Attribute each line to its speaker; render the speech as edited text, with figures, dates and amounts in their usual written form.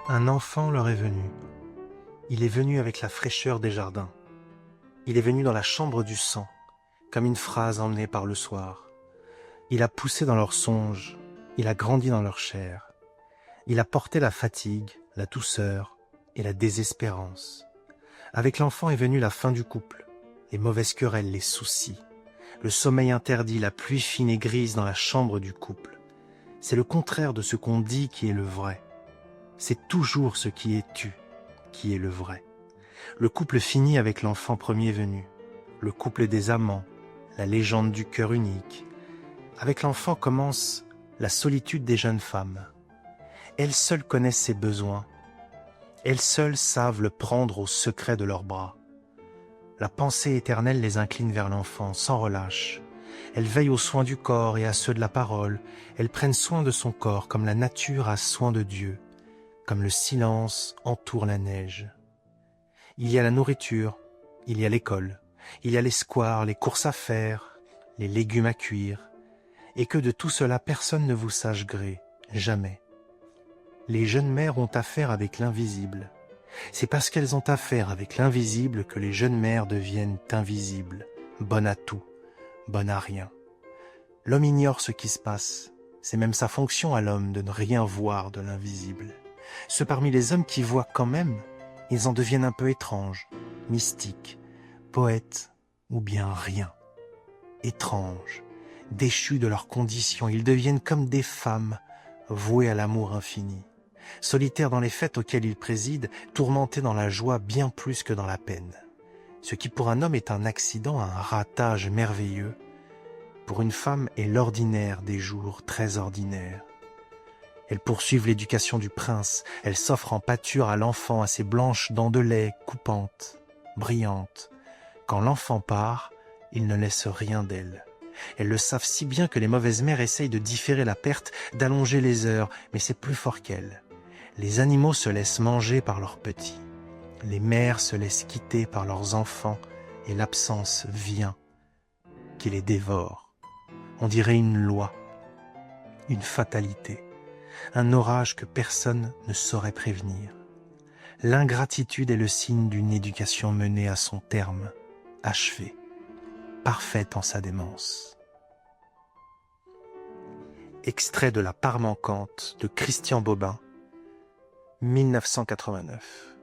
Speaker 1: Un enfant leur est venu. Il est venu avec la fraîcheur des jardins. Il est venu dans la chambre du sang, comme une phrase emmenée par le soir. Il a poussé dans leurs songes, il a grandi dans leur chair. Il a porté la fatigue, la douceur et la désespérance. Avec l'enfant est venue la fin du couple, les mauvaises querelles, les soucis, le sommeil interdit, la pluie fine et grise dans la chambre du couple. C'est le contraire de ce qu'on dit qui est le vrai. C'est toujours ce qui est tu qui est le vrai. Le couple finit avec l'enfant premier venu, le couple des amants, la légende du cœur unique. Avec l'enfant commence la solitude des jeunes femmes. Elles seules connaissent ses besoins. Elles seules savent le prendre au secret de leurs bras. La pensée éternelle les incline vers l'enfant sans relâche. Elles veillent aux soins du corps et à ceux de la parole. Elles prennent soin de son corps comme la nature a soin de Dieu, comme le silence entoure la neige. Il y a la nourriture, il y a l'école, il y a les squares, les courses à faire, les légumes à cuire, et que de tout cela personne ne vous sache gré, jamais. Les jeunes mères ont affaire avec l'invisible. C'est parce qu'elles ont affaire avec l'invisible que les jeunes mères deviennent invisibles, bonnes à tout, bonnes à rien. L'homme ignore ce qui se passe, c'est même sa fonction à l'homme de ne rien voir de l'invisible. Ceux parmi les hommes qui voient quand même, ils en deviennent un peu étranges, mystiques, poètes ou bien rien. Étranges, déchus de leur condition, ils deviennent comme des femmes, vouées à l'amour infini. Solitaires dans les fêtes auxquelles ils président, tourmentés dans la joie bien plus que dans la peine. Ce qui pour un homme est un accident, un ratage merveilleux, pour une femme est l'ordinaire des jours très ordinaires. Elles poursuivent l'éducation du prince, elles s'offrent en pâture à l'enfant, à ses blanches dents de lait coupantes, brillantes. Quand l'enfant part, ils ne laissent rien d'elle. Elles le savent si bien que les mauvaises mères essayent de différer la perte, d'allonger les heures, mais c'est plus fort qu'elles. Les animaux se laissent manger par leurs petits. Les mères se laissent quitter par leurs enfants, et l'absence vient, qui les dévore. On dirait une loi, une fatalité. Un orage que personne ne saurait prévenir. L'ingratitude est le signe d'une éducation menée à son terme, achevée, parfaite en sa démence. Extrait de La part manquante de Christian Bobin, 1989.